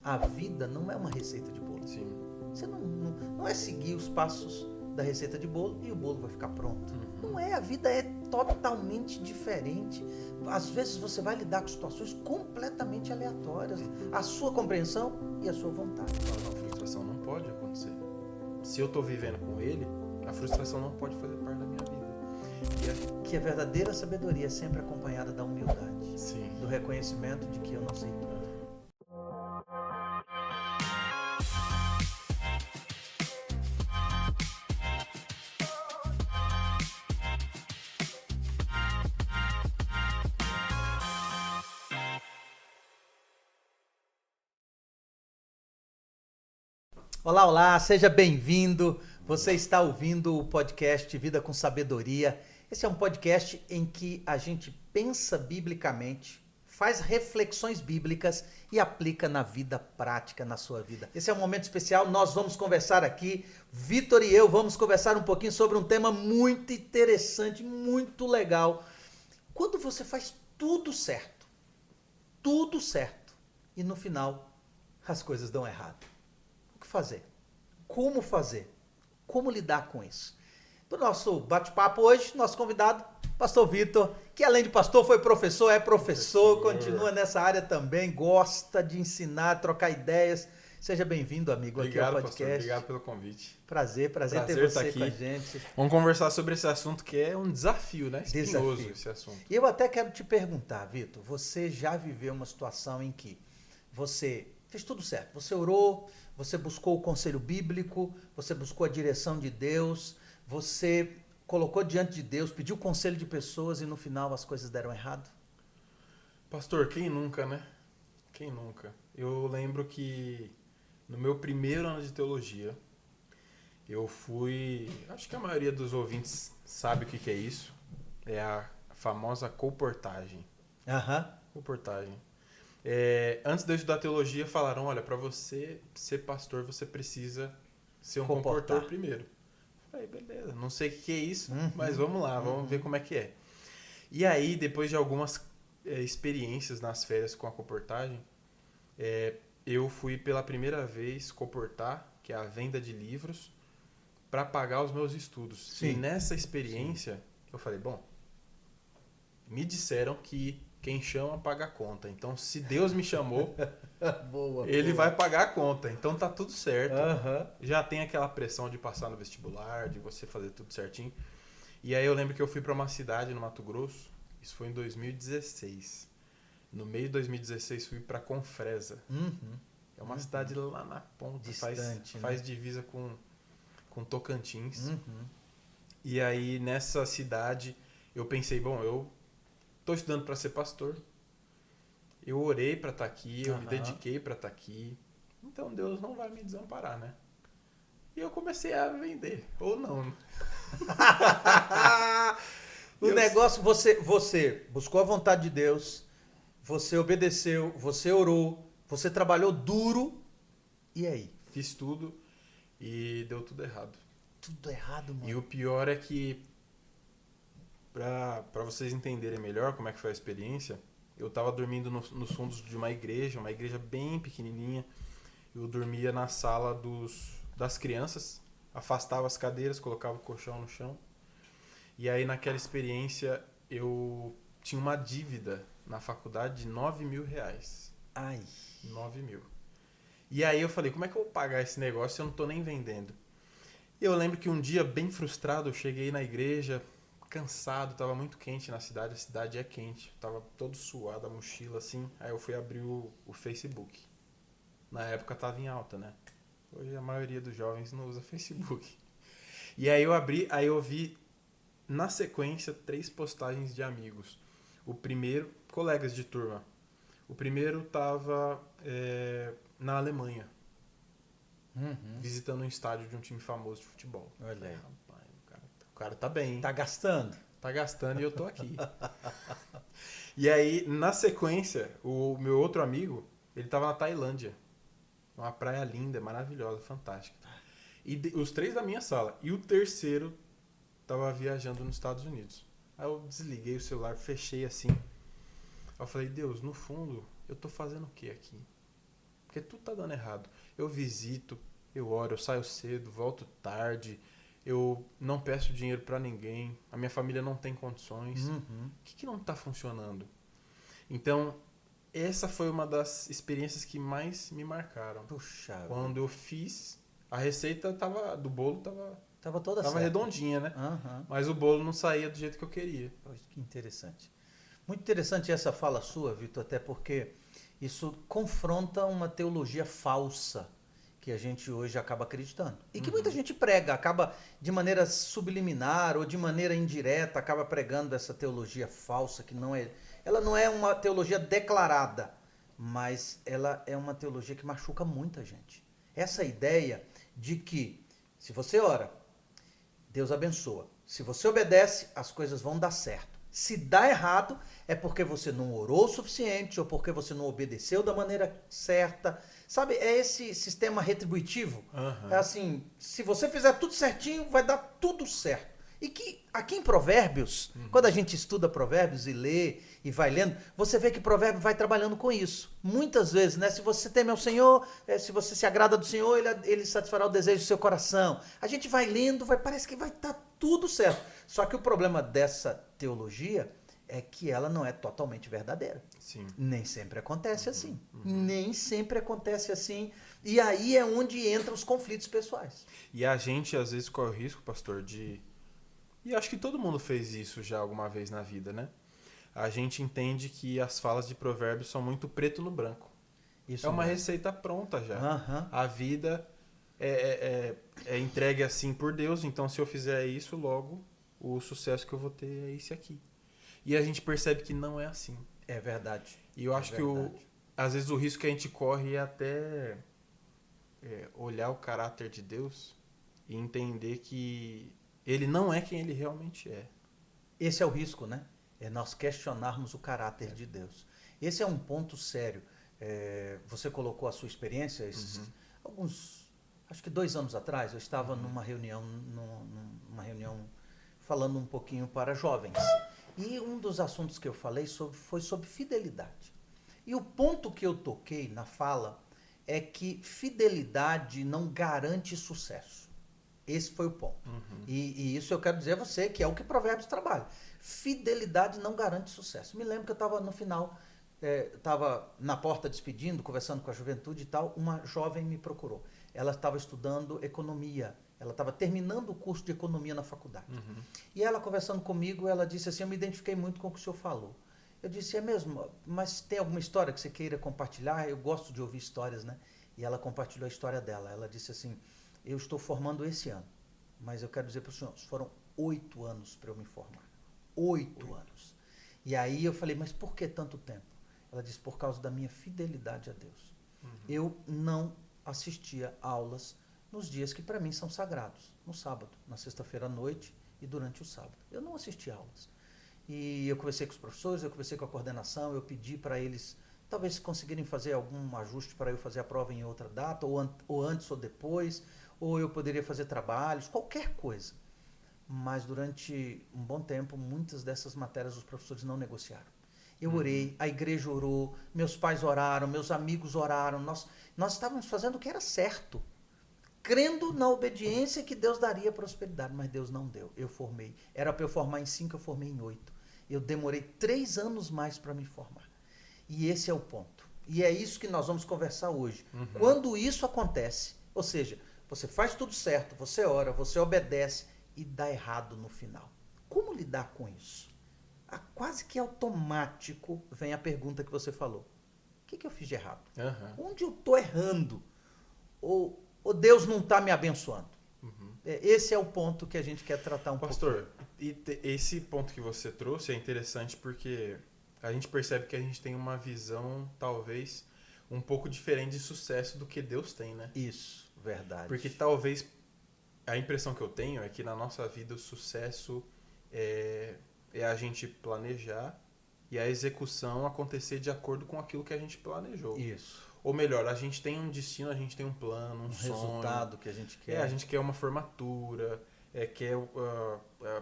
a vida não é uma receita de bolo. Sim. Você não é seguir os passos da receita de bolo e o bolo vai ficar pronto. Uhum. Não é, a vida é totalmente diferente. Às vezes você vai lidar com situações completamente aleatórias. A sua compreensão e a sua vontade. A frustração não pode acontecer. Se eu estou vivendo com ele, a frustração não pode fazer parte da minha vida. Que a verdadeira sabedoria é sempre acompanhada da humildade. Sim. Do reconhecimento de que eu não sei tudo. Olá, olá, seja bem-vindo. Você está ouvindo o podcast Vida com Sabedoria. Esse é um podcast em que a gente pensa biblicamente, faz reflexões bíblicas e aplica na vida prática, na sua vida. Esse é um momento especial, nós vamos conversar aqui, Vitor e eu vamos conversar um pouquinho sobre um tema muito interessante, muito legal. Quando você faz tudo certo, e no final as coisas dão errado. O que fazer? Como fazer? Como lidar com isso? Do nosso bate-papo hoje, nosso convidado, pastor Vitor, que além de pastor foi professor, é professor, continua nessa área também, gosta de ensinar, trocar ideias. Seja bem-vindo, amigo, Obrigado, aqui ao podcast. Pastor, obrigado pelo convite. Prazer ter você com a gente. Vamos conversar sobre esse assunto que é um desafio, né? Espinhoso esse assunto. E eu até quero te perguntar, Vitor, você já viveu uma situação em que você fez tudo certo, você orou, você buscou o conselho bíblico, você buscou a direção de Deus, você colocou diante de Deus, pediu conselho de pessoas e no final as coisas deram errado? Pastor, quem nunca, né? Quem nunca? Eu lembro que no meu primeiro ano de teologia, eu fui... Acho que a maioria dos ouvintes sabe o que é isso. É a famosa colportagem. Colportagem. Antes de eu estudar teologia, falaram, olha, para você ser pastor, você precisa ser um comportor primeiro. Eu falei, beleza, não sei o que é isso, mas vamos lá, vamos ver como é que é. E aí, depois de algumas experiências nas férias com a comportagem, eu fui pela primeira vez comportar, que é a venda de livros, para pagar os meus estudos. Sim. E nessa experiência, eu falei, bom, me disseram que quem chama paga a conta. Então, se Deus me chamou, Ele vai pagar a conta. Então, tá tudo certo. Já tem aquela pressão de passar no vestibular, de você fazer tudo certinho. E aí eu lembro que eu fui para uma cidade no Mato Grosso. Isso foi em 2016. No meio de 2016, fui para Confresa. É uma cidade lá na ponta. Distante, faz divisa com Tocantins. E aí, nessa cidade, eu pensei, bom, eu estou estudando para ser pastor. Eu orei para estar aqui, eu me dediquei para estar aqui. Então Deus não vai me desamparar, né? E eu comecei a vender, ou não. Negócio, você buscou a vontade de Deus, você obedeceu, você orou, você trabalhou duro, e aí? Fiz tudo e deu tudo errado. Tudo errado, mano. E o pior é que, para vocês entenderem melhor como é que foi a experiência, eu estava dormindo nos fundos de uma igreja bem pequenininha. Eu dormia na sala das crianças, afastava as cadeiras, colocava o colchão no chão. E aí, naquela experiência, eu tinha uma dívida na faculdade de R$9.000. Ai. 9 mil. E aí eu falei, como é que eu vou pagar esse negócio se eu não estou nem vendendo? E eu lembro que um dia, bem frustrado, eu cheguei na igreja, cansado, estava muito quente na cidade, a cidade é quente, estava todo suado, a mochila assim, aí eu fui abrir o Facebook. Na época estava em alta, né? Hoje a maioria dos jovens não usa Facebook. E aí eu abri, aí eu vi na sequência 3 postagens de amigos. O primeiro, colegas de turma. O primeiro estava na Alemanha, visitando um estádio de um time famoso de futebol. Olha aí. O cara tá bem. Tá gastando. Tá gastando e eu tô aqui. E aí, na sequência, o meu outro amigo, ele tava na Tailândia. Uma praia linda, maravilhosa, fantástica. E os 3 da minha sala. E o terceiro tava viajando nos Estados Unidos. Aí eu desliguei o celular, fechei assim. Aí eu falei, Deus, no fundo, eu tô fazendo o que aqui? Porque tudo tá dando errado. Eu visito, eu oro, eu saio cedo, volto tarde, eu não peço dinheiro para ninguém, a minha família não tem condições. O que não tá funcionando? Então, essa foi uma das experiências que mais me marcaram. Puxa. Quando eu fiz, a receita do bolo Tava toda tava certa. redondinha, né? Mas o bolo não saía do jeito que eu queria. Poxa, que interessante. Muito interessante essa fala sua, Vitor, até porque isso confronta uma teologia falsa que a gente hoje acaba acreditando. E que muita gente prega, acaba de maneira subliminar ou de maneira indireta, acaba pregando essa teologia falsa, que não é. Ela não é uma teologia declarada, mas ela é uma teologia que machuca muita gente. Essa ideia de que, se você ora, Deus abençoa. Se você obedece, as coisas vão dar certo. Se dá errado, é porque você não orou o suficiente ou porque você não obedeceu da maneira certa. Sabe, é esse sistema retributivo. É assim, se você fizer tudo certinho, vai dar tudo certo. E que aqui em Provérbios, quando a gente estuda Provérbios e lê e vai lendo, você vê que Provérbio vai trabalhando com isso. Muitas vezes, né? Se você teme ao Senhor, se você se agrada do Senhor, ele satisfará o desejo do seu coração. A gente vai lendo, parece que vai estar tudo certo. Só que o problema dessa teologia é que ela não é totalmente verdadeira. Sim. Nem sempre acontece assim. Nem sempre acontece assim. E aí é onde entram os conflitos pessoais. E a gente, às vezes, corre o risco, pastor, de... E acho que todo mundo fez isso já alguma vez na vida, né? A gente entende que as falas de Provérbios são muito preto no branco. Isso é uma mesmo. receita pronta já. A vida é entregue assim por Deus, então se eu fizer isso, logo o sucesso que eu vou ter é esse aqui. E a gente percebe que não é assim. É verdade. E eu acho que às vezes o risco que a gente corre é até olhar o caráter de Deus e entender que ele não é quem ele realmente é. Esse é o risco, né? É nós questionarmos o caráter de Deus. Esse é um ponto sério. Você colocou a sua experiência, acho que 2 anos atrás, eu estava numa reunião falando um pouquinho para jovens. E um dos assuntos que eu falei foi sobre fidelidade. E o ponto que eu toquei na fala é que fidelidade não garante sucesso. Esse foi o ponto. E isso eu quero dizer a você, que é o que Provérbios trabalha. Fidelidade não garante sucesso. Me lembro que eu estava no final, estava na porta despedindo, conversando com a juventude e tal, uma jovem me procurou. Ela estava estudando economia. Ela estava terminando o curso de economia na faculdade. E ela, conversando comigo, ela disse assim, eu me identifiquei muito com o que o senhor falou. Eu disse, é mesmo? Mas tem alguma história que você queira compartilhar? Eu gosto de ouvir histórias, né? E ela compartilhou a história dela. Ela disse assim, eu estou formando esse ano, mas eu quero dizer para o senhor, foram 8 anos para eu me formar. 8 anos. E aí eu falei, mas por que tanto tempo? Ela disse, por causa da minha fidelidade a Deus. Eu não assistia aulas nos dias que para mim são sagrados, no sábado, na sexta-feira à noite e durante o sábado. Eu não assistia aulas. E eu conversei com os professores, eu conversei com a coordenação, eu pedi para eles talvez conseguirem fazer algum ajuste para eu fazer a prova em outra data, ou antes ou depois, ou eu poderia fazer trabalhos, qualquer coisa. Mas durante um bom tempo, muitas dessas matérias os professores não negociaram. Eu orei, a igreja orou, meus pais oraram, meus amigos oraram, nós estávamos fazendo o que era certo, crendo na obediência que Deus daria prosperidade, mas Deus não deu. Eu formei. Era para eu formar em 5, eu formei em 8. Eu demorei 3 anos mais para me formar. E esse é o ponto. E é isso que nós vamos conversar hoje. Quando isso acontece, ou seja, você faz tudo certo, você ora, você obedece e dá errado no final. Como lidar com isso? Quase que automático vem a pergunta que você falou. O que eu fiz de errado? Onde eu estou errando? Ou Deus não está me abençoando? Esse é o ponto que a gente quer tratar pouco. Pastor, esse ponto que você trouxe é interessante porque a gente percebe que a gente tem uma visão, talvez, um pouco diferente de sucesso do que Deus tem, né? Isso, verdade. Porque talvez a impressão que eu tenho é que na nossa vida o sucesso é a gente planejar e a execução acontecer de acordo com aquilo que a gente planejou. Isso. Ou melhor, a gente tem um destino, a gente tem um plano, um sonho. Resultado que a gente quer. A gente quer uma formatura, quer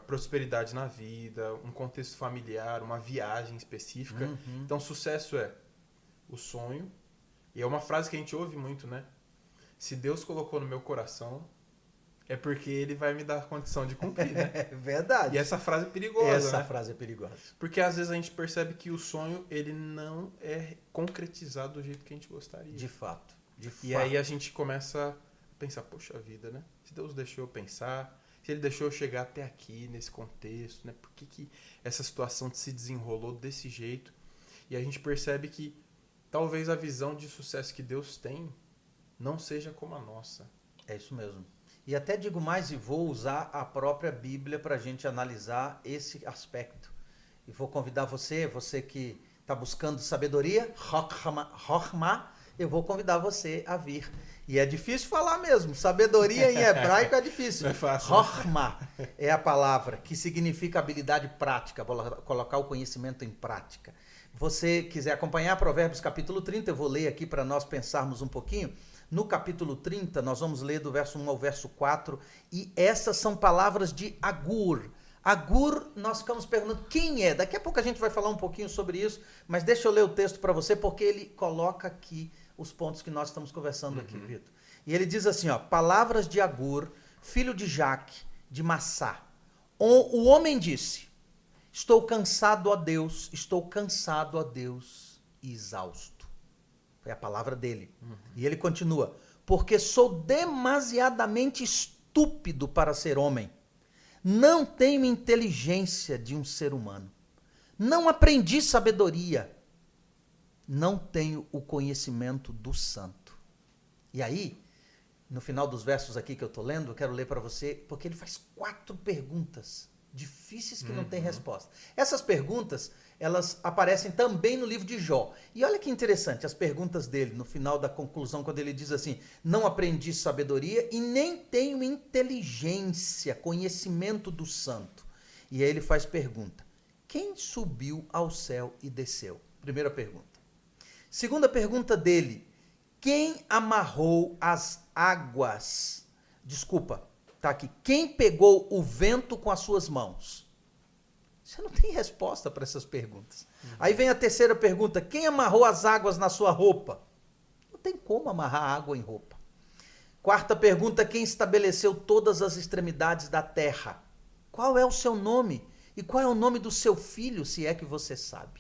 prosperidade na vida, um contexto familiar, uma viagem específica. Então, sucesso é o sonho E é uma frase que a gente ouve muito, né? Se Deus colocou no meu coração, é porque Ele vai me dar a condição de cumprir, né? É verdade. E essa frase é perigosa, Essa né? frase é perigosa. Porque às vezes a gente percebe que o sonho, ele não é concretizado do jeito que a gente gostaria. De fato. E aí a gente começa a pensar, poxa vida, né? Se Deus deixou eu pensar, se Ele deixou eu chegar até aqui, nesse contexto, né? Por que essa situação se desenrolou desse jeito? E a gente percebe que talvez a visão de sucesso que Deus tem não seja como a nossa. É isso mesmo. E até digo mais e vou usar a própria Bíblia para a gente analisar esse aspecto. E vou convidar você que está buscando sabedoria, Chokhmah, eu vou convidar você a vir. E é difícil falar mesmo, sabedoria em hebraico é difícil. Não é fácil. Chokhmah é a palavra que significa habilidade prática, colocar o conhecimento em prática. Você quiser acompanhar Provérbios capítulo 30, eu vou ler aqui para nós pensarmos um pouquinho. No capítulo 30, nós vamos ler do verso 1 ao verso 4, e essas são palavras de Agur. Agur, nós ficamos perguntando quem é. Daqui a pouco a gente vai falar um pouquinho sobre isso, mas deixa eu ler o texto para você, porque ele coloca aqui os pontos que nós estamos conversando aqui, Vitor. E ele diz assim, ó, palavras de Agur, filho de Jaque, de Massá. O homem disse, estou cansado, ó Deus, e exausto. Foi a palavra dele. E ele continua, porque sou demasiadamente estúpido para ser homem. Não tenho inteligência de um ser humano. Não aprendi sabedoria. Não tenho o conhecimento do santo. E aí, no final dos versos aqui que eu estou lendo, eu quero ler para você, porque ele faz 4 perguntas difíceis que não tem resposta. Essas perguntas, elas aparecem também no livro de Jó. E olha que interessante, as perguntas dele, no final da conclusão, quando ele diz assim, não aprendi sabedoria e nem tenho inteligência, conhecimento do santo. E aí ele faz pergunta, quem subiu ao céu e desceu? Primeira pergunta. Segunda pergunta dele, quem amarrou as águas? Desculpa, tá aqui. Quem pegou o vento com as suas mãos? Você não tem resposta para essas perguntas. Aí vem a terceira pergunta, quem amarrou as águas na sua roupa? Não tem como amarrar água em roupa. Quarta pergunta, quem estabeleceu todas as extremidades da terra? Qual é o seu nome? E qual é o nome do seu filho, se é que você sabe?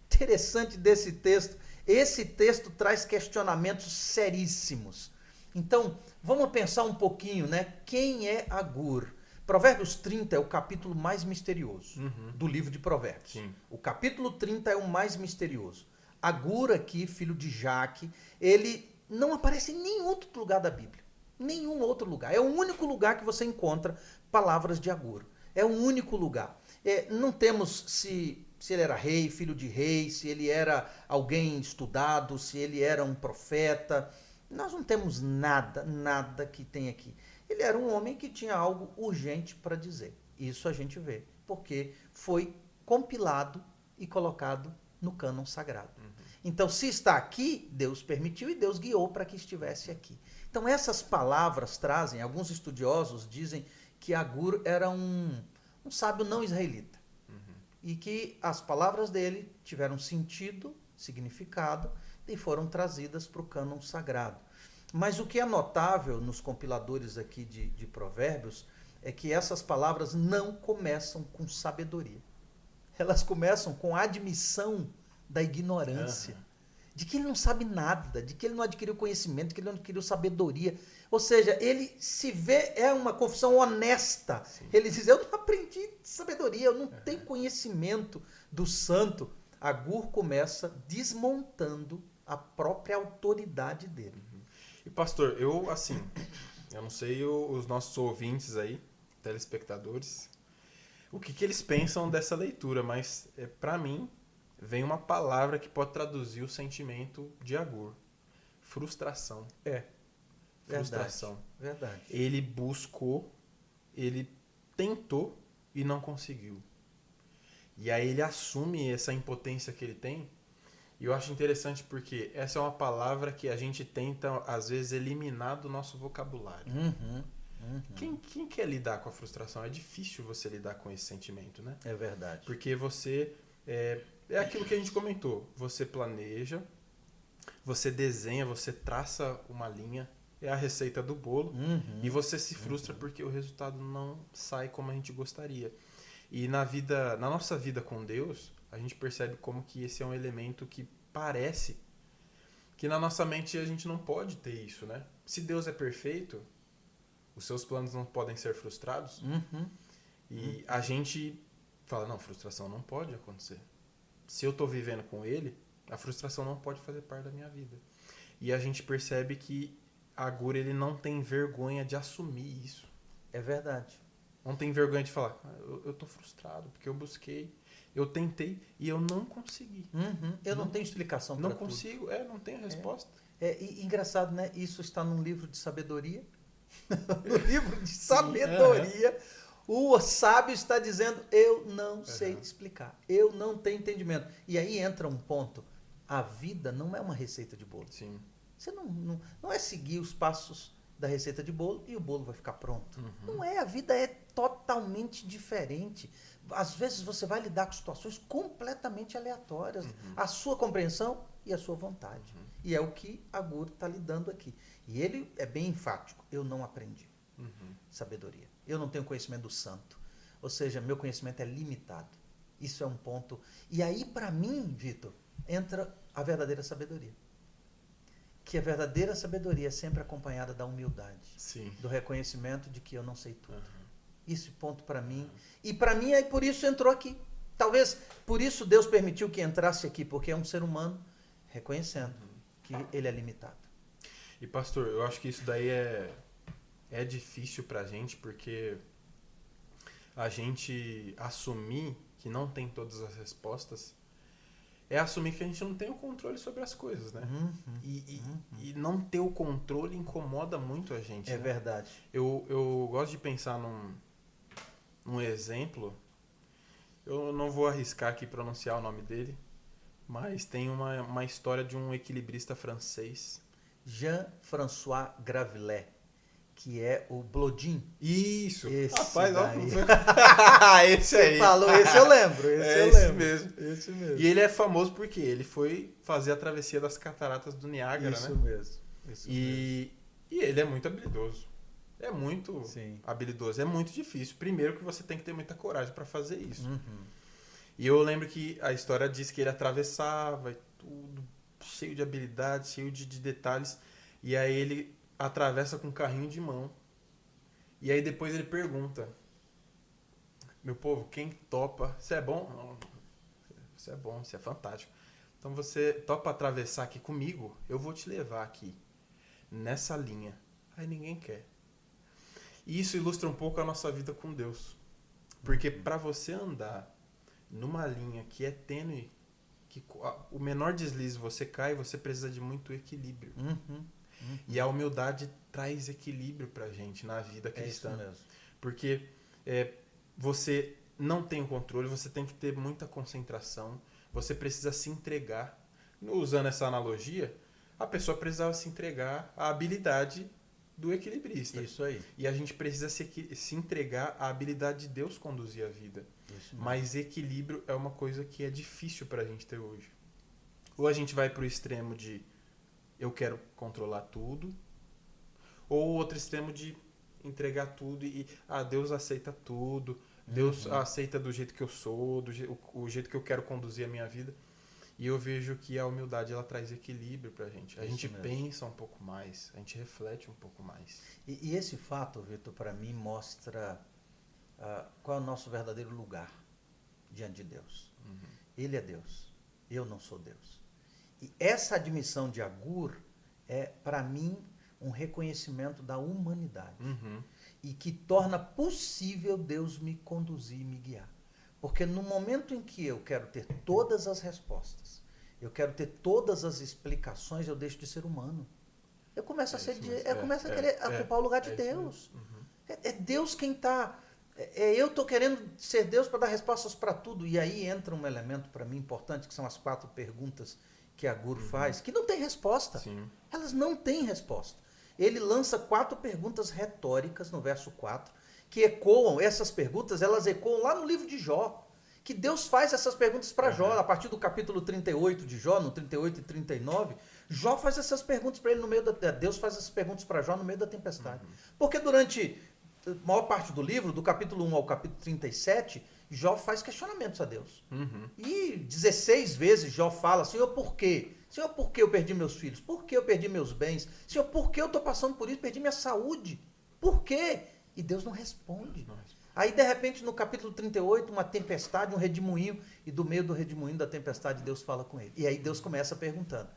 Interessante desse texto, esse texto traz questionamentos seríssimos. Então, vamos pensar um pouquinho, né? Quem é Agur? Provérbios 30 é o capítulo mais misterioso do livro de Provérbios. Sim. O capítulo 30 é o mais misterioso. Agur aqui, filho de Jaque, ele não aparece em nenhum outro lugar da Bíblia. Nenhum outro lugar. É o único lugar que você encontra palavras de Agur. É o único lugar. Não temos se ele era rei, filho de rei, se ele era alguém estudado, se ele era um profeta. Nós não temos nada que tem aqui. Ele era um homem que tinha algo urgente para dizer. Isso a gente vê, porque foi compilado e colocado no cânon sagrado. Então, se está aqui, Deus permitiu e Deus guiou para que estivesse aqui. Então, essas palavras trazem, alguns estudiosos dizem que Agur era um sábio não israelita. E que as palavras dele tiveram sentido, significado, e foram trazidas para o cânon sagrado. Mas o que é notável nos compiladores aqui de Provérbios é que essas palavras não começam com sabedoria. Elas começam com a admissão da ignorância. De que ele não sabe nada, de que ele não adquiriu conhecimento, de que ele não adquiriu sabedoria. Ou seja, ele se vê, é uma confissão honesta. Sim. Ele diz, eu não aprendi sabedoria, eu não tenho conhecimento do santo. Agur começa desmontando a própria autoridade dele. E pastor, eu não sei os nossos ouvintes aí, telespectadores, o que eles pensam dessa leitura, mas para mim vem uma palavra que pode traduzir o sentimento de Agur. Frustração. Frustração. Verdade. Ele buscou, ele tentou e não conseguiu. E aí ele assume essa impotência que ele tem. E eu acho interessante porque essa é uma palavra que a gente tenta, às vezes, eliminar do nosso vocabulário. Quem quer lidar com a frustração? É difícil você lidar com esse sentimento, né? É verdade. Porque você... É aquilo que a gente comentou. Você planeja, você desenha, você traça uma linha, é a receita do bolo, e você se frustra porque o resultado não sai como a gente gostaria. E na nossa vida com Deus, a gente percebe como que esse é um elemento que parece que na nossa mente a gente não pode ter isso, né? Se Deus é perfeito, os seus planos não podem ser frustrados. E a gente fala, não, frustração não pode acontecer. Se eu estou vivendo com Ele, a frustração não pode fazer parte da minha vida. E a gente percebe que Agur, ele não tem vergonha de assumir isso. É verdade. Não tem vergonha de falar, eu tô frustrado, porque eu busquei, eu tentei e eu não consegui. Eu não tenho explicação para tudo. Não consigo, não tenho resposta. E engraçado, né? Isso está num livro de sabedoria. No livro de sabedoria, o sábio está dizendo, eu não sei explicar, eu não tenho entendimento. E aí entra um ponto, a vida não é uma receita de bolo. Sim. Você não é seguir os passos da receita de bolo e o bolo vai ficar pronto. Não é, a vida é totalmente diferente. Às vezes você vai lidar com situações completamente aleatórias. A sua compreensão e a sua vontade. E é o que Agur está lidando aqui. E ele é bem enfático. Eu não aprendi sabedoria. Eu não tenho conhecimento do santo. Ou seja, meu conhecimento é limitado. Isso é um ponto. E aí, para mim, Vitor, entra a verdadeira sabedoria. Que a verdadeira sabedoria é sempre acompanhada da humildade. Sim. Do reconhecimento de que eu não sei tudo. Esse ponto para mim. E para mim, aí por isso entrou aqui. Talvez por isso Deus permitiu que entrasse aqui, porque é um ser humano reconhecendo que ele é limitado. E pastor, eu acho que isso daí é difícil pra gente, porque a gente assumir que não tem todas as respostas é assumir que a gente não tem o controle sobre as coisas, né? E não ter o controle incomoda muito a gente. É né? verdade. Eu gosto de pensar num exemplo. Eu não vou arriscar aqui pronunciar o nome dele, mas tem uma história de um equilibrista francês. Jean-François Gravelet, que é o Blodin. Isso! Esse Rapaz, daí. esse aí. Você falou, esse eu lembro. Esse mesmo. Esse mesmo. E ele é famoso porque ele foi fazer a travessia das cataratas do Niágara, Isso né? mesmo. E ele é muito habilidoso. É muito habilidoso. É muito difícil. Primeiro que você tem que ter muita coragem para fazer isso. E eu lembro que a história diz que ele atravessava e tudo, cheio de habilidade, cheio de detalhes. E aí ele atravessa com um carrinho de mão. E aí depois ele pergunta: meu povo, quem topa? Você é bom? Não. Você é bom, você é fantástico. Então você topa atravessar aqui comigo? Eu vou te levar aqui, nessa linha. Aí ninguém quer. E isso ilustra um pouco a nossa vida com Deus. Porque para você andar numa linha que é tênue, que o menor deslize você cai, você precisa de muito equilíbrio. E a humildade traz equilíbrio pra gente na vida cristã. É isso mesmo. Porque você não tem o controle, você tem que ter muita concentração, você precisa se entregar. Usando essa analogia, a pessoa precisava se entregar à habilidade do equilibrista. Isso aí. E a gente precisa se entregar à habilidade de Deus conduzir a vida. Mas equilíbrio é uma coisa que é difícil pra gente ter hoje. Ou a gente vai pro extremo de eu quero controlar tudo, ou o outro extremo de entregar tudo e Deus aceita tudo, Deus aceita do jeito que eu sou, o jeito que eu quero conduzir a minha vida. E eu vejo que a humildade ela traz equilíbrio pra gente. A gente pensa um pouco mais, a gente reflete um pouco mais. E esse fato, Vitor, para mim mostra qual é o nosso verdadeiro lugar diante de Deus. Ele é Deus, eu não sou Deus. E essa admissão de Agur é, para mim, um reconhecimento da humanidade. E que torna possível Deus me conduzir e me guiar. Porque no momento em que eu quero ter todas as respostas, eu quero ter todas as explicações, eu deixo de ser humano. Eu começo a querer ocupar o lugar de Deus. É Deus quem está... eu estou querendo ser Deus para dar respostas para tudo. E aí entra um elemento para mim importante, que são as 4 perguntas que Agur faz, que não tem resposta. Elas não têm resposta. Ele lança 4 perguntas retóricas no verso 4, que ecoam, essas perguntas, elas ecoam lá no livro de Jó, que Deus faz essas perguntas para Jó, a partir do capítulo 38 de Jó, no 38 e 39, Jó faz essas perguntas para ele no meio da... Deus faz essas perguntas para Jó no meio da tempestade. Porque durante a maior parte do livro, do capítulo 1 ao capítulo 37, Jó faz questionamentos a Deus. E 16 vezes Jó fala, Senhor, por quê? Senhor, por que eu perdi meus filhos? Por que eu perdi meus bens? Senhor, por que eu estou passando por isso? Perdi minha saúde. Por quê? E Deus não responde. Aí, de repente, no capítulo 38, uma tempestade, um redemoinho, e do meio do redemoinho da tempestade, Deus fala com ele. E aí Deus começa perguntando,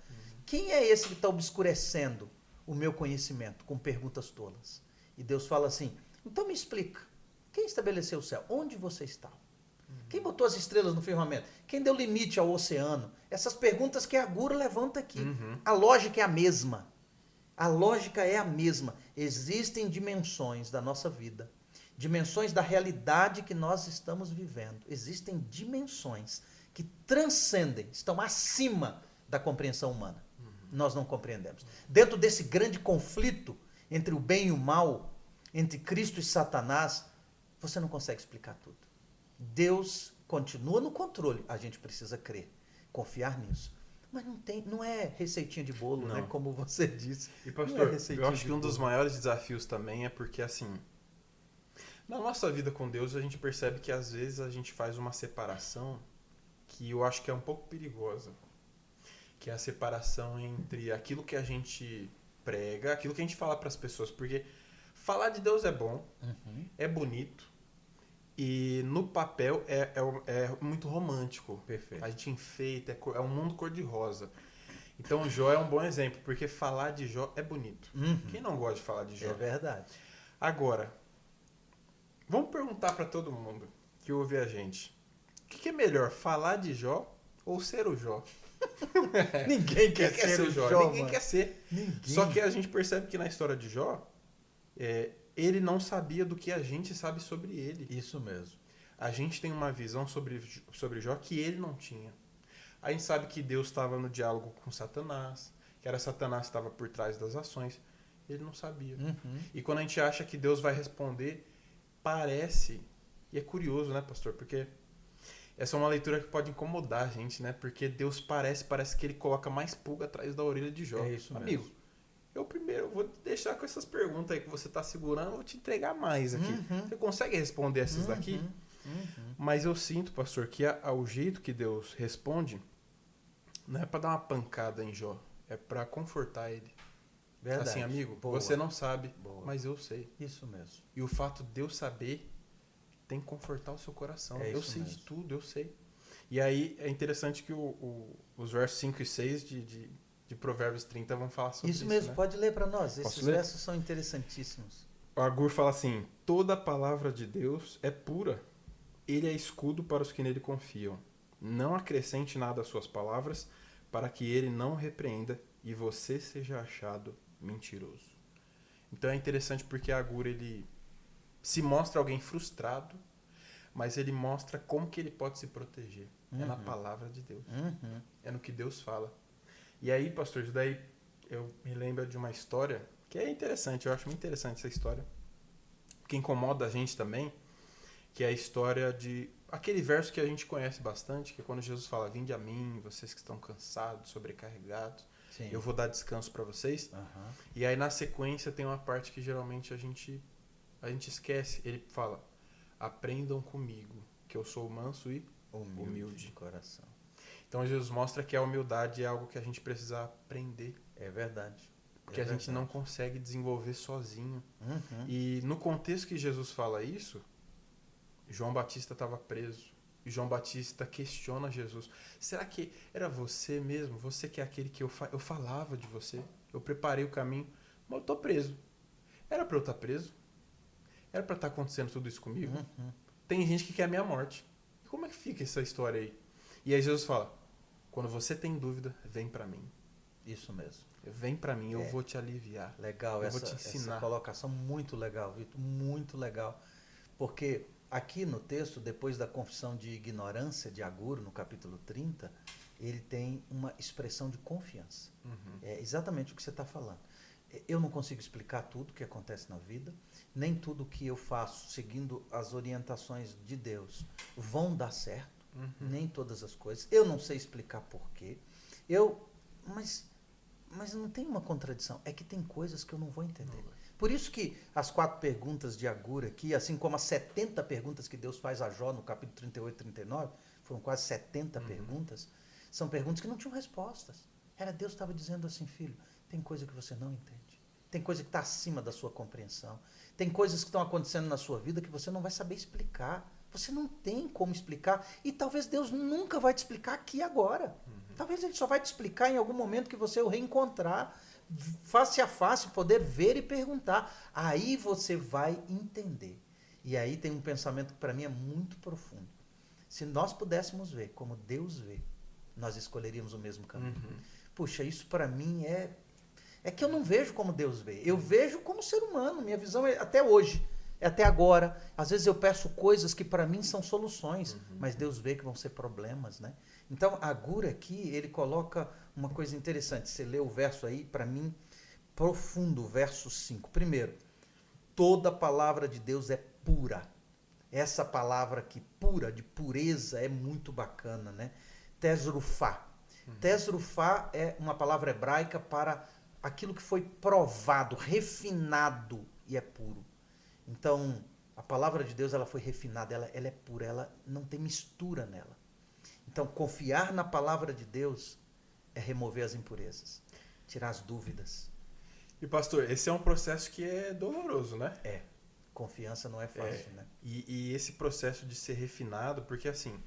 quem é esse que está obscurecendo o meu conhecimento com perguntas tolas? E Deus fala assim, então me explica, quem estabeleceu o céu? Onde você está? Quem botou as estrelas no firmamento? Quem deu limite ao oceano? Essas perguntas que a Guru levanta aqui. A lógica é a mesma. A lógica é a mesma. Existem dimensões da nossa vida, dimensões da realidade que nós estamos vivendo. Existem dimensões que transcendem, estão acima da compreensão humana. Nós não compreendemos. Dentro desse grande conflito entre o bem e o mal, entre Cristo e Satanás, você não consegue explicar tudo. Deus continua no controle. A gente precisa crer, confiar nisso. Mas não é receitinha de bolo, né? Como você disse. E pastor, eu acho que um dos maiores desafios também é porque, assim, na nossa vida com Deus, a gente percebe que às vezes a gente faz uma separação que eu acho que é um pouco perigosa. Que é a separação entre aquilo que a gente prega, aquilo que a gente fala para as pessoas. Porque falar de Deus é bom, é bonito, e no papel é muito romântico. Perfeito. A gente enfeita, é um mundo cor-de-rosa. Então Jó é um bom exemplo, porque falar de Jó é bonito. Quem não gosta de falar de Jó? É verdade. Agora, vamos perguntar para todo mundo que ouve a gente. O que é melhor, falar de Jó ou ser o Jó? Ninguém quer ser o Jó. Ninguém quer ser. Ninguém. Só que a gente percebe que na história de Jó, ele não sabia do que a gente sabe sobre ele. Isso mesmo. A gente tem uma visão sobre Jó que ele não tinha. A gente sabe que Deus estava no diálogo com Satanás, que era Satanás que estava por trás das ações. Ele não sabia. E quando a gente acha que Deus vai responder, parece... E é curioso, né, pastor? Porque essa é uma leitura que pode incomodar a gente, né? Porque Deus parece que ele coloca mais pulga atrás da orelha de Jó. É isso mesmo. Amigo, eu primeiro vou te deixar com essas perguntas aí que você está segurando, eu vou te entregar mais aqui. Você consegue responder essas daqui? Mas eu sinto, pastor, que o jeito que Deus responde não é para dar uma pancada em Jó, é para confortar ele. Verdade. Assim, amigo, Boa. você não sabe, Boa. mas eu sei. Isso mesmo. E o fato de eu saber tem que confortar o seu coração. É Eu isso sei mesmo. de tudo, eu sei. E aí é interessante que os versos 5 e 6 de Provérbios 30 vão falar sobre isso. Isso mesmo, né? pode ler para nós. Posso Esses ler? versos são interessantíssimos. O Agur fala assim: toda a palavra de Deus é pura. Ele é escudo para os que nele confiam. Não acrescente nada às suas palavras, para que ele não repreenda e você seja achado mentiroso. Então é interessante porque Agur, ele se mostra alguém frustrado, mas ele mostra como que ele pode se proteger. É na palavra de Deus. É no que Deus fala. E aí, pastor, isso daí eu me lembro de uma história que é interessante, eu acho muito interessante essa história, que incomoda a gente também, que é a história de aquele verso que a gente conhece bastante, que é quando Jesus fala: vinde a mim, vocês que estão cansados, sobrecarregados, Sim. eu vou dar descanso para vocês. E aí na sequência tem uma parte que geralmente a gente esquece. Ele fala: aprendam comigo, que eu sou manso e humilde de coração. Então Jesus mostra que a humildade é algo que a gente precisa aprender. É verdade. Porque a gente não consegue desenvolver sozinho. E no contexto que Jesus fala isso, João Batista estava preso. E João Batista questiona Jesus. Será que era você mesmo? Você que é aquele que eu falava de você? Eu preparei o caminho, mas eu estou preso. Era para eu estar preso? Era para estar acontecendo tudo isso comigo? Tem gente que quer a minha morte. E como é que fica essa história aí? E aí Jesus fala: quando você tem dúvida, vem para mim. Isso mesmo. Vem para mim, eu vou te aliviar. Legal, eu vou te ensinar. Essa colocação muito legal, Vitor, muito legal. Porque aqui no texto, depois da confissão de ignorância de Agur, no capítulo 30, ele tem uma expressão de confiança. É exatamente o que você está falando. Eu não consigo explicar tudo o que acontece na vida, nem tudo que eu faço seguindo as orientações de Deus vão dar certo, nem todas as coisas. Eu não sei explicar porquê. Mas mas não tem uma contradição. É que tem coisas que eu não vou entender. Por isso que as 4 perguntas de Agur aqui, assim como as 70 perguntas que Deus faz a Jó no capítulo 38 e 39, foram quase 70 perguntas, são perguntas que não tinham respostas. Era Deus estava dizendo assim, filho, tem coisa que você não entende. Tem coisa que está acima da sua compreensão. Tem coisas que estão acontecendo na sua vida que você não vai saber explicar. Você não tem como explicar. E talvez Deus nunca vai te explicar aqui e agora. Talvez Ele só vai te explicar em algum momento que você o reencontrar, face a face, poder ver e perguntar. Aí você vai entender. E aí tem um pensamento que para mim é muito profundo. Se nós pudéssemos ver como Deus vê, nós escolheríamos o mesmo caminho. Puxa, isso para mim é que eu não vejo como Deus vê. Eu vejo como ser humano. Minha visão é até hoje, é até agora. Às vezes eu peço coisas que para mim são soluções, mas Deus vê que vão ser problemas, né? Então, Agur aqui, ele coloca uma coisa interessante. Você lê o verso aí, para mim, profundo, verso 5. Primeiro, toda palavra de Deus é pura. Essa palavra aqui, pura, de pureza, é muito bacana, né? Tesrufá. Tesrufá é uma palavra hebraica para aquilo que foi provado, refinado e é puro. Então, a palavra de Deus ela foi refinada, ela é pura, ela não tem mistura nela. Então, confiar na palavra de Deus é remover as impurezas, tirar as dúvidas. E pastor, esse é um processo que é doloroso, né? É, confiança não é fácil, né? E esse processo de ser refinado, porque assim,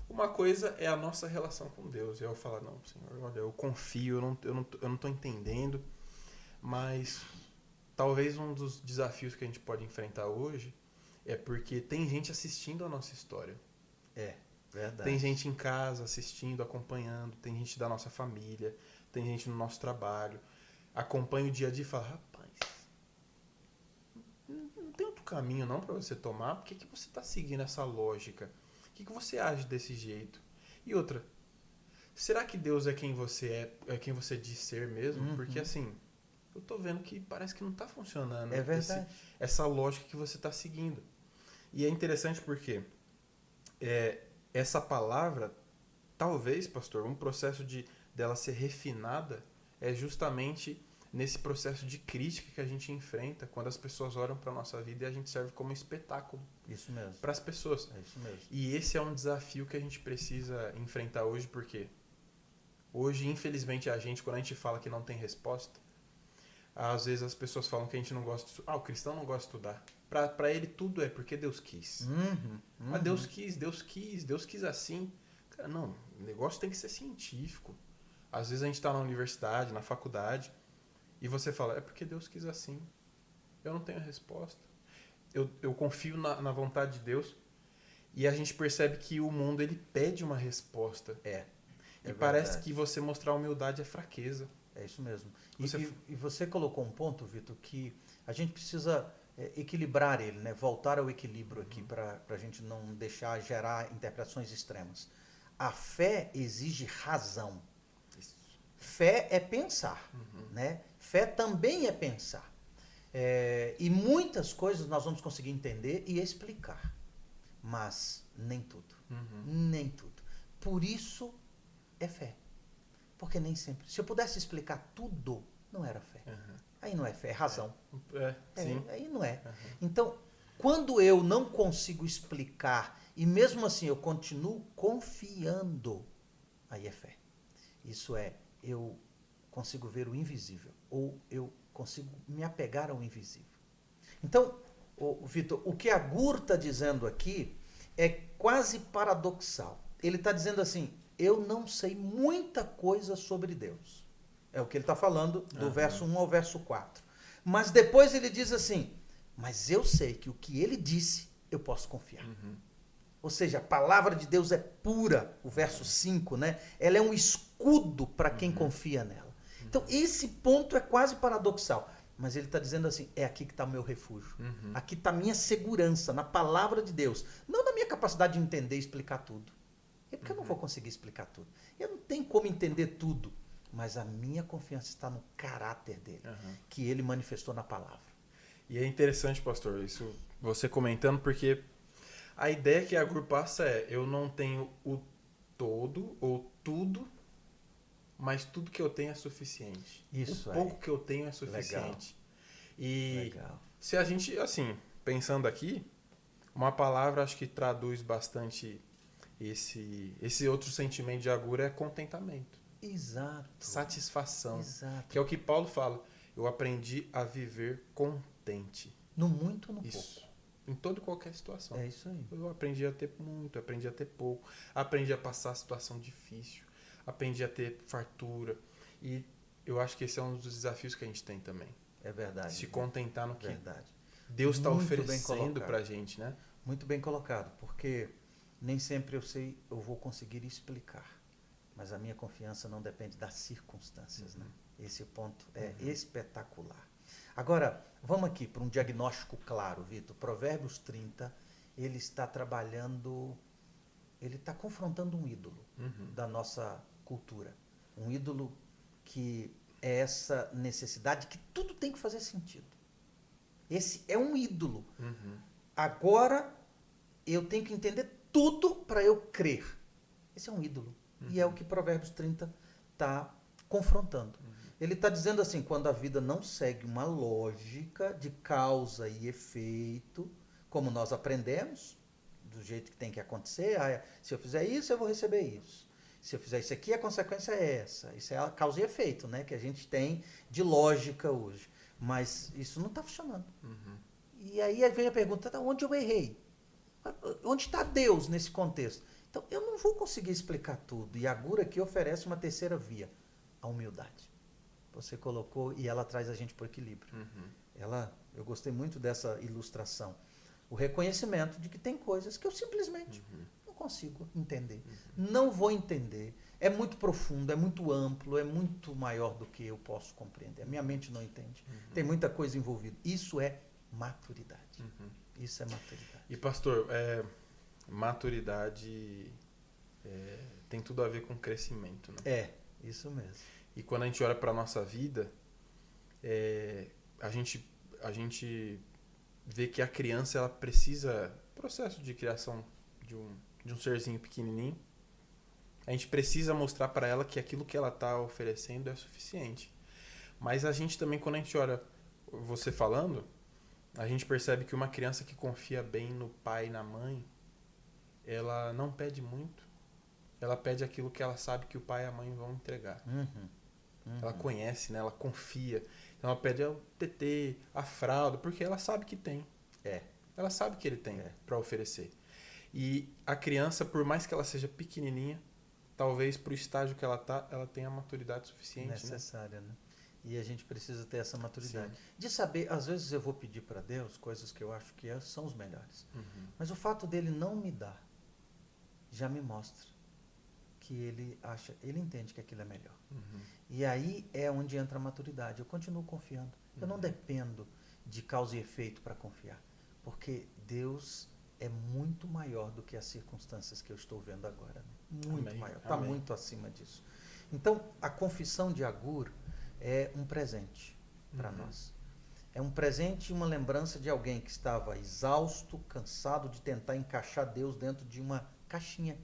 uma coisa é a nossa relação com Deus. Eu falar, não, Senhor, olha, eu confio, eu não estou entendendo, mas talvez um dos desafios que a gente pode enfrentar hoje é porque tem gente assistindo a nossa história. É, verdade. Tem gente em casa assistindo, acompanhando, tem gente da nossa família, tem gente no nosso trabalho, acompanha o dia a dia e fala, rapaz, não tem outro caminho não para você tomar, por que você está seguindo essa lógica? Por que você age desse jeito? E outra, será que Deus é quem você é quem você diz ser mesmo? Porque assim, eu tô vendo que parece que não está funcionando. É verdade. Essa lógica que você está seguindo. E é interessante porque essa palavra, talvez, pastor, um processo dela ser refinada é justamente nesse processo de crítica que a gente enfrenta quando as pessoas olham para a nossa vida e a gente serve como espetáculo. Isso mesmo. Para as pessoas. É isso mesmo. E esse é um desafio que a gente precisa enfrentar hoje, porque hoje, infelizmente, quando a gente fala que não tem resposta, às vezes as pessoas falam que a gente não gosta de estudar. O cristão não gosta de estudar. Para ele tudo é porque Deus quis. Mas Deus quis assim. Cara, não, o negócio tem que ser científico. Às vezes a gente está na universidade, na faculdade, e você fala, é porque Deus quis assim. Eu não tenho a resposta. Eu confio na vontade de Deus. E a gente percebe que o mundo ele pede uma resposta. E parece que você mostrar humildade é fraqueza. É isso mesmo. E você colocou um ponto, Vitor, que a gente precisa equilibrar ele, né? Voltar ao equilíbrio aqui para a gente não deixar gerar interpretações extremas. A fé exige razão. Isso. Fé é pensar, né? Fé também é pensar. E muitas coisas nós vamos conseguir entender e explicar, mas nem tudo. Nem tudo. Por isso é fé. Porque nem sempre. Se eu pudesse explicar tudo, não era fé. Aí não é fé, é razão. Sim. Aí não é. Então, quando eu não consigo explicar e mesmo assim eu continuo confiando, aí é fé. Isso é, eu consigo ver o invisível ou eu consigo me apegar ao invisível. Então, Vitor, o que Agur está dizendo aqui é quase paradoxal. Ele está dizendo assim, eu não sei muita coisa sobre Deus. É o que ele está falando do verso 1 ao verso 4. Mas depois ele diz assim, mas eu sei que o que ele disse, eu posso confiar. Ou seja, a palavra de Deus é pura, o verso 5, né? Ela é um escudo para quem confia nela. Então, esse ponto é quase paradoxal. Mas ele está dizendo assim, é aqui que está o meu refúgio. Aqui está a minha segurança, na palavra de Deus. Não na minha capacidade de entender e explicar tudo. É porque eu não vou conseguir explicar tudo. Eu não tenho como entender tudo. Mas a minha confiança está no caráter dele, que ele manifestou na palavra. E é interessante, pastor, isso você comentando, porque a ideia que a Agur passa é, eu não tenho o todo ou tudo, mas tudo que eu tenho é suficiente. Isso o aí. pouco que eu tenho é suficiente. E Legal. se a gente, assim, pensando aqui, uma palavra acho que traduz bastante esse outro sentimento de Agur é contentamento. Exato. Satisfação. Exato. Que é o que Paulo fala. Eu aprendi a viver contente. No muito ou no Isso. pouco. Em toda e qualquer situação. É isso aí. Eu aprendi a ter muito, aprendi a ter pouco. Aprendi a passar situação difícil. Aprendi a ter fartura. E eu acho que esse é um dos desafios que a gente tem também. É verdade. Se contentar no que Verdade. Deus está Muito bem oferecendo colocado. pra gente, né? Muito bem colocado, porque nem sempre eu vou conseguir explicar, mas a minha confiança não depende das circunstâncias, né? Esse ponto é espetacular. Agora, vamos aqui para um diagnóstico claro, Vitor. Provérbios 30, ele está trabalhando, ele está confrontando um ídolo da nossa cultura. Um ídolo que é essa necessidade que tudo tem que fazer sentido. Esse é um ídolo. Agora eu tenho que entender tudo para eu crer. Esse é um ídolo. E é o que Provérbios 30 está confrontando. Ele está dizendo assim, quando a vida não segue uma lógica de causa e efeito, como nós aprendemos, do jeito que tem que acontecer, se eu fizer isso, eu vou receber isso. Se eu fizer isso aqui, a consequência é essa. Isso é a causa e efeito, né, que a gente tem de lógica hoje. Mas isso não está funcionando. E aí vem a pergunta, onde eu errei? Onde está Deus nesse contexto? Então, eu não vou conseguir explicar tudo. E a Agur aqui oferece uma terceira via, a humildade. Você colocou e ela traz a gente para o equilíbrio. Eu gostei muito dessa ilustração. O reconhecimento de que tem coisas que eu simplesmente não consigo entender. Não vou entender. É muito profundo, é muito amplo, é muito maior do que eu posso compreender. A minha mente não entende. Tem muita coisa envolvida. Isso é maturidade. Isso é maturidade. E pastor, maturidade tem tudo a ver com crescimento, né? É, isso mesmo. E quando a gente olha para a nossa vida, a gente vê que a criança ela precisa, processo de criação de um serzinho pequenininho, a gente precisa mostrar para ela que aquilo que ela está oferecendo é suficiente. Mas a gente também, quando a gente olha você falando, a gente percebe que uma criança que confia bem no pai e na mãe, ela não pede muito. Ela pede aquilo que ela sabe que o pai e a mãe vão entregar. Ela conhece, né? Ela confia. Então ela pede o TT, a fralda, porque ela sabe que tem. Ela sabe que ele tem para oferecer. E a criança, por mais que ela seja pequenininha, talvez para o estágio que ela tá, ela tenha a maturidade suficiente. Necessária, né? E a gente precisa ter essa maturidade. Sim. De saber, às vezes eu vou pedir para Deus coisas que eu acho que são os melhores. Mas o fato dele não me dar já me mostra que ele entende que aquilo é melhor. E aí é onde entra a maturidade. Eu continuo confiando. Eu não dependo de causa e efeito para confiar. Porque Deus é muito maior do que as circunstâncias que eu estou vendo agora. Né? Muito maior. Está muito acima disso. Então, a confissão de Agur é um presente para nós. É um presente e uma lembrança de alguém que estava exausto, cansado de tentar encaixar Deus dentro de uma caixinha,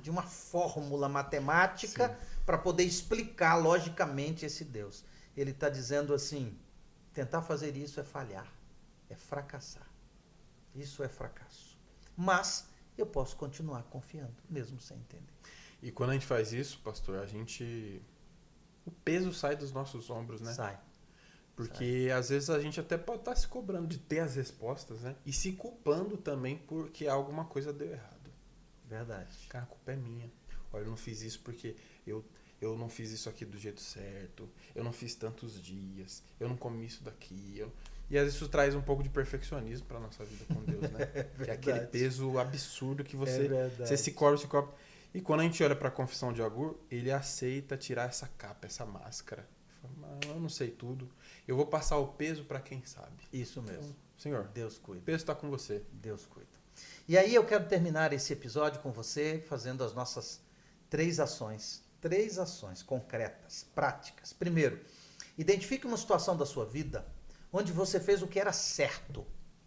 de uma fórmula matemática para poder explicar logicamente esse Deus. Ele está dizendo assim, tentar fazer isso é falhar, é fracassar. Isso é fracasso. Mas eu posso continuar confiando, mesmo sem entender. E quando a gente faz isso, pastor, o peso sai dos nossos ombros, né? Sai. Porque às vezes a gente até pode estar se cobrando de ter as respostas, né? E se culpando também porque alguma coisa deu errado. Verdade. Cara, a culpa é minha. Olha, eu não fiz isso porque eu não fiz isso aqui do jeito certo. Eu não fiz tantos dias. Eu não comi isso daqui. E às vezes isso traz um pouco de perfeccionismo para nossa vida com Deus, né? Que é aquele peso absurdo que você se cobra. E quando a gente olha para a confissão de Agur, ele aceita tirar essa capa, essa máscara. Ele fala, eu não sei tudo. Eu vou passar o peso para quem sabe. Isso mesmo. Então, Senhor, Deus cuida. O peso está com você. Deus cuida. E aí eu quero terminar esse episódio com você fazendo as nossas 3 ações. 3 ações concretas, práticas. Primeiro, identifique uma situação da sua vida onde você fez o que era certo.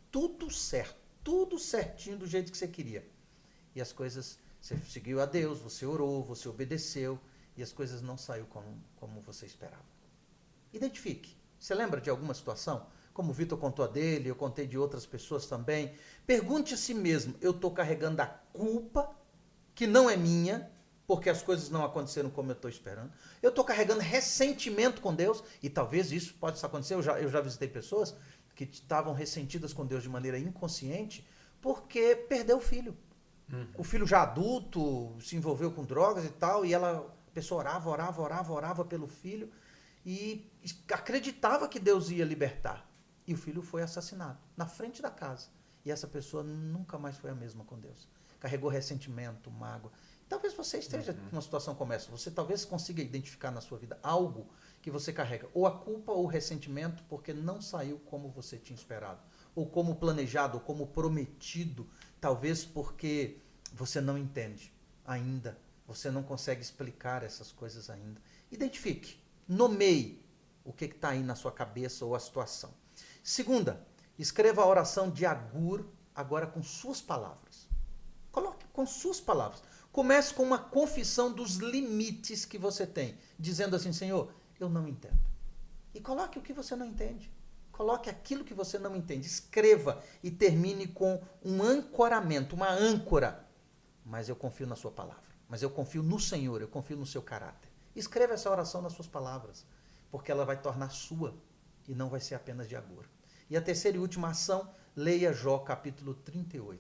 Tudo certo. Tudo certinho do jeito que você queria. E as coisas, você seguiu a Deus, você orou, você obedeceu. e as coisas não saíram como você esperava. Identifique. Você lembra de alguma situação? Como o Vitor contou a dele, eu contei de outras pessoas também. Pergunte a si mesmo, eu estou carregando a culpa, que não é minha, porque as coisas não aconteceram como eu estou esperando. Eu estou carregando ressentimento com Deus, e talvez isso possa acontecer. Eu já visitei pessoas que estavam ressentidas com Deus de maneira inconsciente, porque perdeu o filho. O filho já adulto, se envolveu com drogas e tal, e a pessoa orava pelo filho, e acreditava que Deus ia libertar. E o filho foi assassinado, na frente da casa. E essa pessoa nunca mais foi a mesma com Deus. Carregou ressentimento, mágoa. Talvez você esteja numa situação como essa. Você talvez consiga identificar na sua vida algo que você carrega. Ou a culpa ou o ressentimento porque não saiu como você tinha esperado. Ou como planejado, ou como prometido. Talvez porque você não entende ainda. Você não consegue explicar essas coisas ainda. Identifique. Nomeie o que está aí na sua cabeça ou a situação. Segunda, escreva a oração de Agur agora com suas palavras. Coloque com suas palavras. Comece com uma confissão dos limites que você tem, dizendo assim, Senhor, eu não entendo. E coloque o que você não entende. Coloque aquilo que você não entende. Escreva e termine com um ancoramento, uma âncora. Mas eu confio na sua palavra. Mas eu confio no Senhor, eu confio no seu caráter. Escreva essa oração nas suas palavras, porque ela vai tornar sua e não vai ser apenas de Agur. E a terceira e última ação, leia Jó capítulo 38.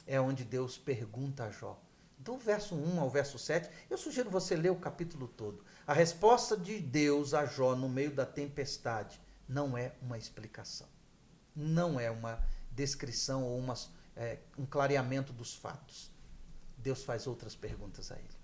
É onde Deus pergunta a Jó. Do verso 1 ao verso 7, eu sugiro você ler o capítulo todo. A resposta de Deus a Jó no meio da tempestade não é uma explicação. Não é uma descrição ou um clareamento dos fatos. Deus faz outras perguntas a ele.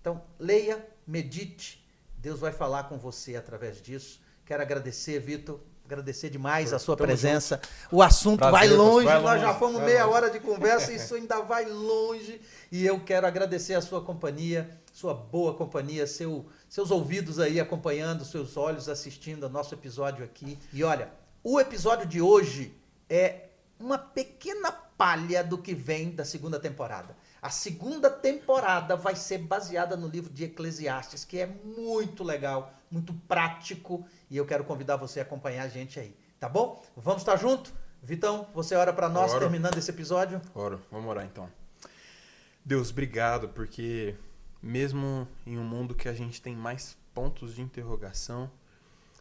Então, leia, medite. Deus vai falar com você através disso. Quero agradecer, Vitor. Agradecer demais a sua presença. Junto. O assunto vai longe, nós já fomos meia hora de conversa e isso ainda vai longe. E eu quero agradecer a sua companhia, sua boa companhia, seus ouvidos aí acompanhando, seus olhos assistindo ao nosso episódio aqui. E olha, o episódio de hoje é uma pequena palha do que vem da segunda temporada. A segunda temporada vai ser baseada no livro de Eclesiastes, que é muito legal, muito prático, e eu quero convidar você a acompanhar a gente aí, tá bom? Vamos estar junto? Vitão, você ora para nós, terminando esse episódio? Oro, vamos orar então. Deus, obrigado, porque mesmo em um mundo que a gente tem mais pontos de interrogação,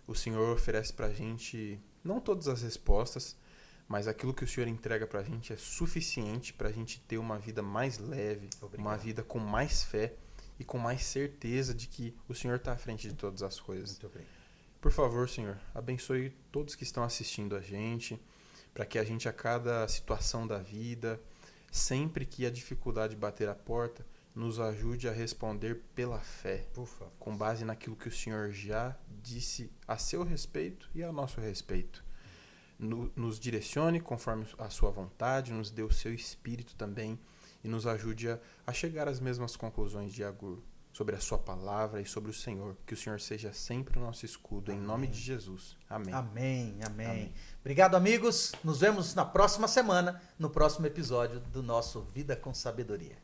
o Senhor oferece pra gente não todas as respostas, mas aquilo que o Senhor entrega pra gente é suficiente pra gente ter uma vida mais leve, uma vida com mais fé e com mais certeza de que o Senhor está à frente de todas as coisas. Muito obrigado. Por favor, Senhor, abençoe todos que estão assistindo a gente, para que a gente, a cada situação da vida, sempre que a dificuldade bater a porta, nos ajude a responder pela fé, Por favor. com base naquilo que o Senhor já disse a seu respeito e a nosso respeito. Nos direcione conforme a sua vontade, nos dê o seu espírito também e nos ajude a chegar às mesmas conclusões de Agur sobre a sua palavra e sobre o Senhor. Que o Senhor seja sempre o nosso escudo, Amém. Em nome de Jesus. Amém. Amém, amém. Amém. Obrigado, amigos. Nos vemos na próxima semana, no próximo episódio do nosso Vida com Sabedoria.